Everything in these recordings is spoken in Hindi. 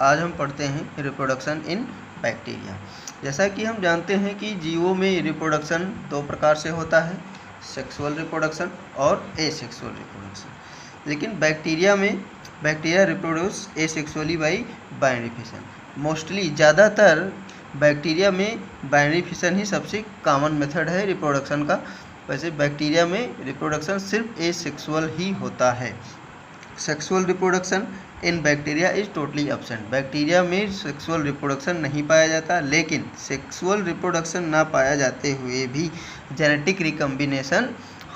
आज हम पढ़ते हैं रिप्रोडक्शन इन बैक्टीरिया। जैसा कि हम जानते हैं कि जीवों में रिप्रोडक्शन दो प्रकार से होता है, सेक्सुअल रिप्रोडक्शन और एसेक्सुअल रिप्रोडक्शन। लेकिन bacteria reproduce asexually by binary fission. Mostly ज़्यादातर बैक्टीरिया में बाइनरी फिशन ही सबसे कॉमन मेथड है रिप्रोडक्शन का। वैसे बैक्टीरिया में रिप्रोडक्शन सिर्फ एसेक्सुअल ही होता है। Sexual reproduction in bacteria is totally absent. Bacteria में सेक्सुअल रिप्रोडक्शन नहीं पाया जाता, लेकिन सेक्सुअल रिप्रोडक्शन ना पाया जाते हुए भी जेनेटिक रिकम्बिनेशन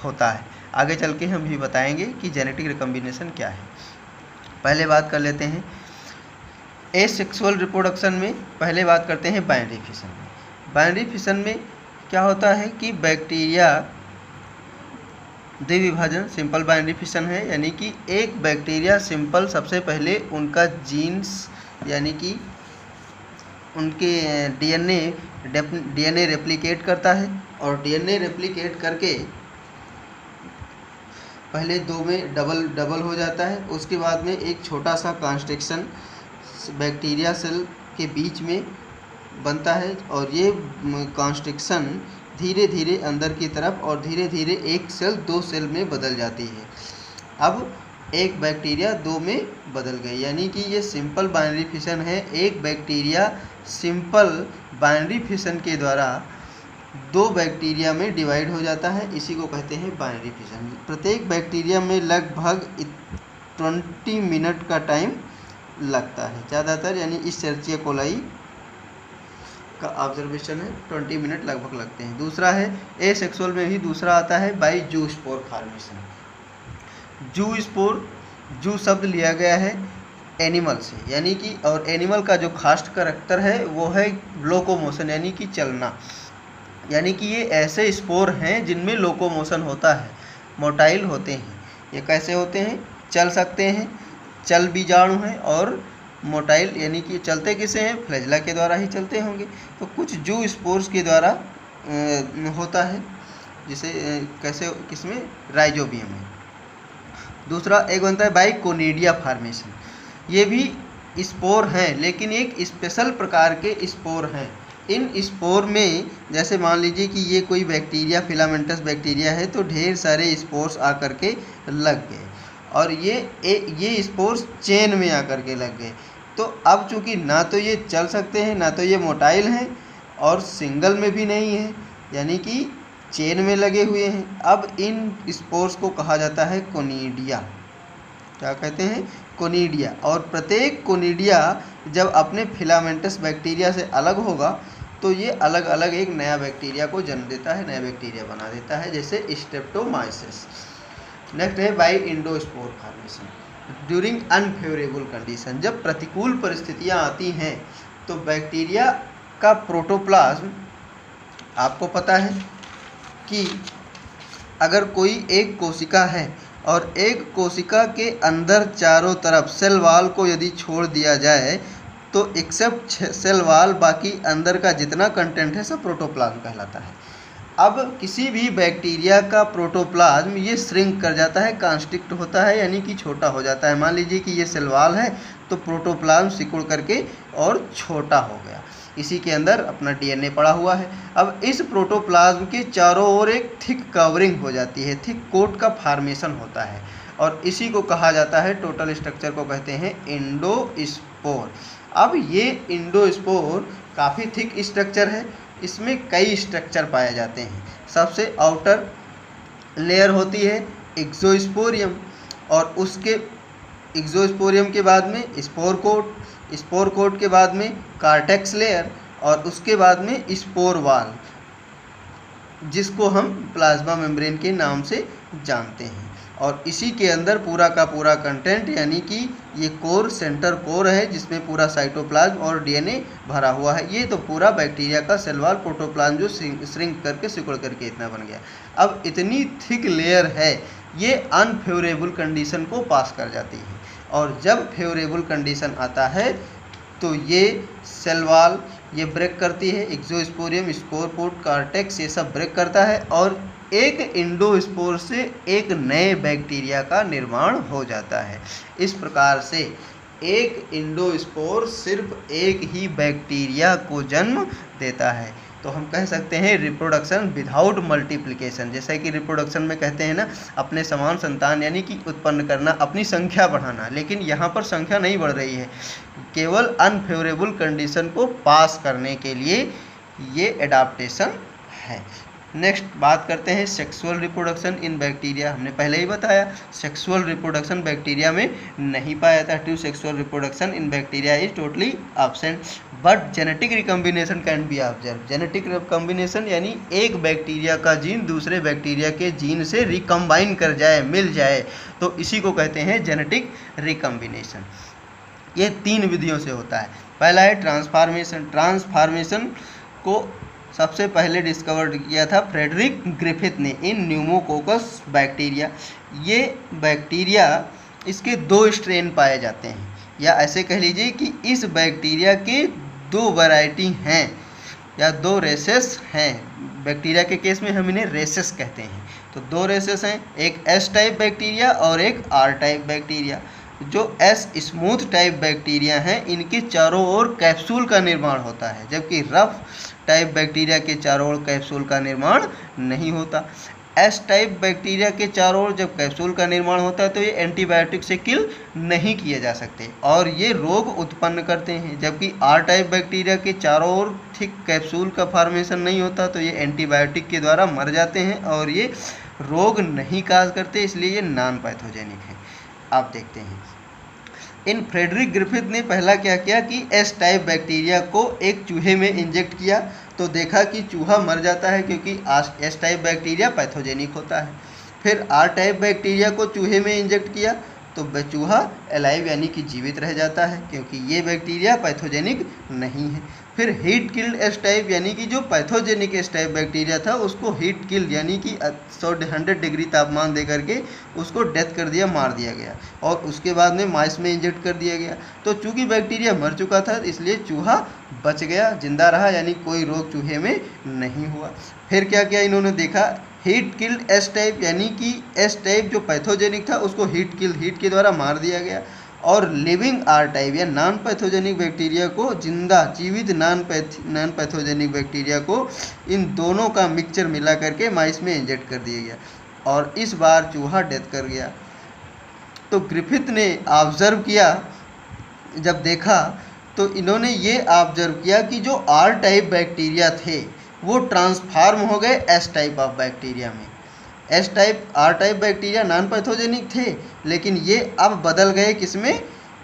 होता है। आगे चल के हम भी बताएंगे कि जेनेटिक रिकम्बिनेशन क्या है। पहले बात कर लेते हैं एसेक्सुअल रिप्रोडक्शन में। पहले बात करते हैं बाइनरी फिशन में। बाइनरी फिशन में क्या होता है कि बैक्टीरिया द्विविभाजन सिंपल बाइनरी फिशन है, यानी कि एक बैक्टीरिया सिंपल सबसे पहले उनका जीन्स यानी कि उनके डीएनए रेप्लिकेट करता है और डीएनए रेप्लिकेट करके पहले दो में डबल हो जाता है। उसके बाद में एक छोटा सा कॉन्स्ट्रिक्शन बैक्टीरिया सेल के बीच में बनता है और ये कॉन्स्ट्रिक्शन धीरे धीरे अंदर की तरफ और धीरे धीरे एक सेल दो सेल में बदल जाती है। अब एक बैक्टीरिया दो में बदल गई, यानी कि ये सिंपल बाइनरी फिशन है। एक बैक्टीरिया सिंपल बाइनरी फिशन के द्वारा दो बैक्टीरिया में डिवाइड हो जाता है, इसी को कहते हैं बाइनरी फिशन। प्रत्येक बैक्टीरिया में लगभग 20 मिनट का टाइम लगता है ज़्यादातर, यानी इस्चेरिचिया कोलाई का ऑब्जर्वेशन है 20 मिनट लगभग लगते हैं। दूसरा है एसेक्सुअल में भी दूसरा आता है बाई जू स्पोर फॉर्मेशन। जू स्पोर, जू शब्द लिया गया है एनिमल से, यानी कि और एनिमल का जो खास करैक्टर है वो है लोकोमोशन यानी कि चलना। यानी कि ये ऐसे स्पोर हैं जिनमें लोकोमोशन होता है, मोटाइल होते हैं। ये कैसे होते हैं? चल सकते हैं, चल बीजाणु हैं, और मोटाइल यानी कि चलते किसे हैं? फ्लैजेला के द्वारा ही चलते होंगे। तो कुछ जू स्पोर्स के द्वारा होता है, जिसे कैसे किसमें? राइजोबियम में। दूसरा एक बनता है बाई कोनिडिया फॉर्मेशन। ये भी स्पोर हैं, लेकिन एक स्पेशल प्रकार के स्पोर हैं। इन स्पोर में जैसे मान लीजिए कि ये कोई बैक्टीरिया फिलामेंटस बैक्टीरिया है, तो ढेर सारे स्पोर्स आकर के लग गए और ये स्पोर्स चेन में आकर के लग गए। तो अब चूंकि ना तो ये चल सकते हैं, ना तो ये मोटाइल हैं, और सिंगल में भी नहीं है, यानी कि चेन में लगे हुए हैं। अब इन स्पोर्स को कहा जाता है कोनिडिया। क्या कहते हैं? कोनिडिया। और प्रत्येक कोनिडिया जब अपने फिलामेंटस बैक्टीरिया से अलग होगा तो ये अलग अलग एक नया बैक्टीरिया को जन्म देता है, नया बैक्टीरिया बना देता है, जैसे स्ट्रेप्टोमाइसिस। नेक्स्ट है by endospore formation during unfavourable condition. जब प्रतिकूल परिस्थितियां आती हैं तो बैक्टीरिया का प्रोटोप्लाज्म, आपको पता है कि अगर कोई एक कोशिका है और एक कोशिका के अंदर चारों तरफ सेल वॉल को यदि छोड़ दिया जाए तो एक्सेप्ट सेल वॉल बाकी अंदर का जितना कंटेंट है सब प्रोटोप्लाज्म कहलाता है। अब किसी भी बैक्टीरिया का प्रोटोप्लाज्म ये श्रिंक कर जाता है, कॉन्स्ट्रिक्ट होता है, यानी कि छोटा हो जाता है। मान लीजिए कि ये सेल वॉल है तो प्रोटोप्लाज्म सिकुड़ करके और छोटा हो गया, इसी के अंदर अपना डीएनए पड़ा हुआ है। अब इस प्रोटोप्लाज्म के चारों ओर एक थिक कवरिंग हो जाती है, थिक कोट का फॉर्मेशन होता है, और इसी को कहा जाता है, टोटल स्ट्रक्चर को कहते हैं इंडोस्पोर। अब ये इंडोस्पोर काफ़ी थिक स्ट्रक्चर है, इसमें कई स्ट्रक्चर पाए जाते हैं। सबसे आउटर लेयर होती है एक्सोस्पोरियम, और उसके एक्सोस्पोरियम के बाद में स्पोर कोट, स्पोर कोट के बाद में कार्टेक्स लेयर, और उसके बाद में स्पोर वॉल, जिसको हम प्लाज्मा मेम्ब्रेन के नाम से जानते हैं। और इसी के अंदर पूरा का पूरा कंटेंट, यानी कि ये कोर सेंटर कोर है जिसमें पूरा साइटोप्लाज्म और डीएनए भरा हुआ है। ये तो पूरा बैक्टीरिया का सेल वॉल प्रोटोप्लाज्म जो श्रिंक करके सिकुड़ करके इतना बन गया। अब इतनी थिक लेयर है, ये अनफेवरेबल कंडीशन को पास कर जाती है, और जब फेवरेबल कंडीशन आता है तो ये सेल वॉल ये ब्रेक करती है, एक्सोस्पोरियम, स्पोरपोर्ट, कार्टेक्स ये सब ब्रेक करता है, और एक इंडोस्पोर से एक नए बैक्टीरिया का निर्माण हो जाता है। इस प्रकार से एक इंडोस्पोर सिर्फ एक ही बैक्टीरिया को जन्म देता है। तो हम कह सकते हैं रिप्रोडक्शन विदाउट मल्टीप्लिकेशन। जैसा कि रिप्रोडक्शन में कहते हैं ना, अपने समान संतान यानी कि उत्पन्न करना, अपनी संख्या बढ़ाना, लेकिन यहाँ पर संख्या नहीं बढ़ रही है, केवल अनफेवरेबल कंडीशन को पास करने के लिए ये एडाप्टेशन है। नेक्स्ट बात करते हैं सेक्सुअल रिप्रोडक्शन इन बैक्टीरिया। हमने पहले ही बताया सेक्सुअल रिप्रोडक्शन बैक्टीरिया में नहीं पाया जाता। True sexual reproduction in bacteria is totally absent, but genetic recombination can be observe. Genetic recombination यानी एक बैक्टीरिया का जीन दूसरे बैक्टीरिया के जीन से रिकम्बाइन कर जाए, मिल जाए, तो इसी को कहते हैं जेनेटिक रिकम्बिनेशन। ये 3 विधियों से होता है। पहला है ट्रांसफॉर्मेशन। ट्रांसफॉर्मेशन को सबसे पहले डिस्कवर किया था फ्रेडरिक ग्रिफिथ ने इन न्यूमोकोकस बैक्टीरिया। ये बैक्टीरिया, इसके 2 स्ट्रेन पाए जाते हैं, या ऐसे कह लीजिए कि इस बैक्टीरिया के 2 वैरायटी हैं या 2 रेसेस हैं। बैक्टीरिया के केस में हम इन्हें रेसेस कहते हैं। तो 2 रेसेस हैं, एक एस टाइप बैक्टीरिया और एक आर टाइप बैक्टीरिया। जो एस स्मूथ टाइप बैक्टीरिया हैं, इनके चारों ओर कैप्सूल का निर्माण होता है, जबकि रफ टाइप बैक्टीरिया के चारों ओर कैप्सूल का निर्माण नहीं होता। एस टाइप बैक्टीरिया के चारों ओर जब कैप्सूल का निर्माण होता है तो ये एंटीबायोटिक से किल नहीं किए जा सकते और ये रोग उत्पन्न करते हैं, जबकि आर टाइप बैक्टीरिया के चारों ओर थिक कैप्सूल का फॉर्मेशन नहीं होता, तो ये एंटीबायोटिक के द्वारा मर जाते हैं और ये रोग नहीं काज करते, इसलिए ये नॉन पैथोजेनिक है। आप देखते हैं इन फ्रेडरिक ग्रिफिथ ने पहला क्या किया कि एस टाइप बैक्टीरिया को एक चूहे में इंजेक्ट किया, तो देखा कि चूहा मर जाता है क्योंकि एस टाइप बैक्टीरिया पैथोजेनिक होता है। फिर आर टाइप बैक्टीरिया को चूहे में इंजेक्ट किया तो चूहा अलाइव यानी कि जीवित रह जाता है क्योंकि ये बैक्टीरिया पैथोजेनिक नहीं है। फिर हीट किल्ड एस टाइप यानी कि जो पैथोजेनिक एस टाइप बैक्टीरिया था उसको हीट किल्ड यानी कि 100 डिग्री तापमान दे करके उसको डेथ कर दिया, मार दिया गया और उसके बाद में माइस में इंजेक्ट कर दिया गया। तो चूंकि बैक्टीरिया मर चुका था इसलिए चूहा बच गया, जिंदा रहा, यानी कोई रोग चूहे में नहीं हुआ। फिर क्या किया इन्होंने देखा हीट किल्ड एस टाइप यानी कि एस टाइप जो पैथोजेनिक था उसको हीट के द्वारा मार दिया गया और लिविंग आर टाइप या नॉन पैथोजेनिक बैक्टीरिया को जिंदा जीवित नॉन पैथोजेनिक बैक्टीरिया को इन दोनों का मिक्सचर मिला करके माइस में इंजेक्ट कर दिया गया और इस बार चूहा डेथ कर गया। तो ग्रिफिथ ने ऑब्जर्व किया, जब देखा तो इन्होंने ये ऑब्जर्व किया कि जो आर टाइप बैक्टीरिया थे वो ट्रांसफॉर्म हो गए एस टाइप ऑफ बैक्टीरिया में। S type R type bacteria non pathogenic थे लेकिन ये अब बदल गए किसमें,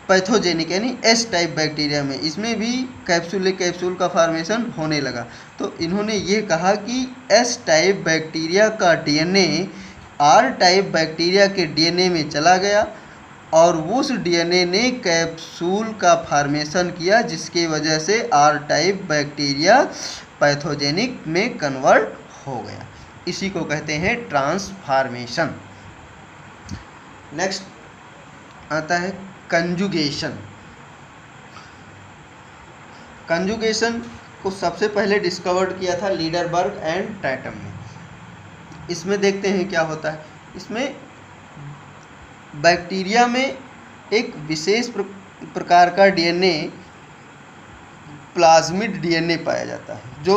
पैथोजेनिक यानी एस टाइप बैक्टीरिया में। इसमें भी कैप्सूल का फॉर्मेशन होने लगा। तो इन्होंने ये कहा कि एस टाइप बैक्टीरिया का डीएनए आर टाइप बैक्टीरिया के डीएनए में चला गया और उस डीएनए ने कैप्सूल का फॉर्मेशन किया जिसकी वजह से आर टाइप बैक्टीरिया पैथोजेनिक में कन्वर्ट हो गया। इसी को कहते हैं ट्रांसफॉर्मेशन। नेक्स्ट आता है कंजुगेशन। कंजुगेशन को सबसे पहले डिस्कवर्ड किया था लीडरबर्ग एंड टैटम ने। इसमें देखते हैं क्या होता है। इसमें बैक्टीरिया में एक विशेष प्रकार का डीएनए प्लाज्मिड डीएनए पाया जाता है जो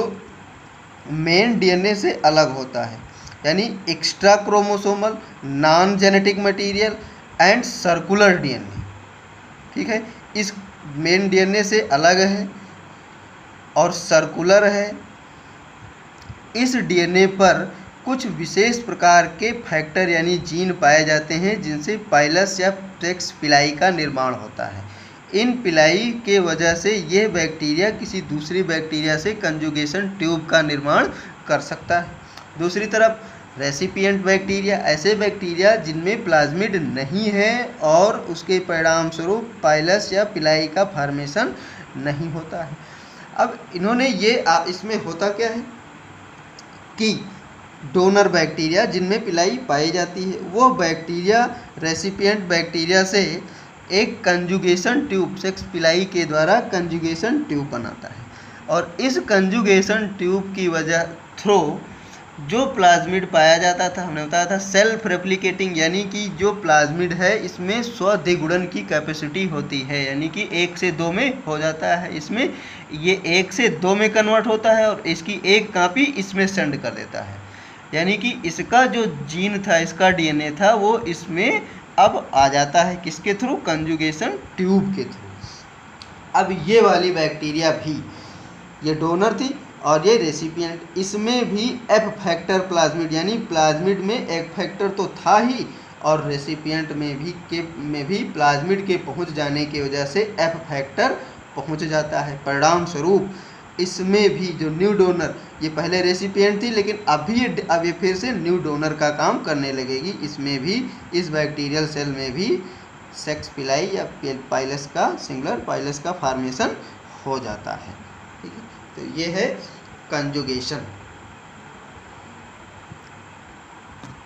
मेन डीएनए से अलग होता है, यानी extra chromosomal non genetic material and circular DNA. ठीक है, इस मेन डीएनए से अलग है और सर्कुलर है। इस डीएनए पर कुछ विशेष प्रकार के फैक्टर यानी जीन पाए जाते हैं जिनसे पाइलस या सेक्स पिलाई का निर्माण होता है। इन पिलाई के वजह से ये बैक्टीरिया किसी दूसरी बैक्टीरिया से कंजुगेशन ट्यूब का निर्माण कर सकता है। दूसरी तरफ रेसिपिएंट बैक्टीरिया ऐसे बैक्टीरिया जिनमें प्लाज्मिड नहीं है और उसके परिणाम स्वरूप पाइलस या पिलाई का फॉर्मेशन नहीं होता है। अब इन्होंने ये इसमें होता क्या है कि डोनर बैक्टीरिया जिनमें पिलाई पाई जाती है वो बैक्टीरिया रेसिपिएंट बैक्टीरिया से एक कंजुगेशन ट्यूब सेक्स पिलाई के द्वारा कंजुगेशन ट्यूब बनाता है और इस कंजुगेशन ट्यूब की वजह थ्रू जो प्लाज्मिड पाया जाता था, हमने बताया था सेल्फ रेप्लिकेटिंग, यानी कि जो प्लाज्मिड है इसमें स्वद्विगुणन की कैपेसिटी होती है, यानी कि 1 से 2 में हो जाता है, इसमें ये 1 से 2 में कन्वर्ट होता है और इसकी एक कापी इसमें सेंड कर देता है, यानी कि इसका जो जीन था, इसका डीएनए था, वो इसमें अब आ जाता है, किसके थ्रू? कंजुगेशन ट्यूब के थ्रू। अब ये वाली बैक्टीरिया भी, ये डोनर थी और ये रेसिपिएंट, इसमें भी एफ फैक्टर प्लाज्मिड, यानी प्लाज्मिड में एफ फैक्टर तो था ही और रेसिपिएंट में भी प्लाज्मिड के पहुंच जाने की वजह से एफ फैक्टर पहुंच जाता है। परिणाम स्वरूप इसमें भी जो न्यू डोनर, ये पहले रेसिपिएंट थी लेकिन अब ये फिर से न्यू डोनर का काम करने लगेगी। इसमें भी, इस बैक्टीरियल सेल में भी सेक्स पिलाई या पाइलस का, सिंगुलर पाइलस का फॉर्मेशन हो जाता है। ठीक है, तो ये है कंजुगेशन।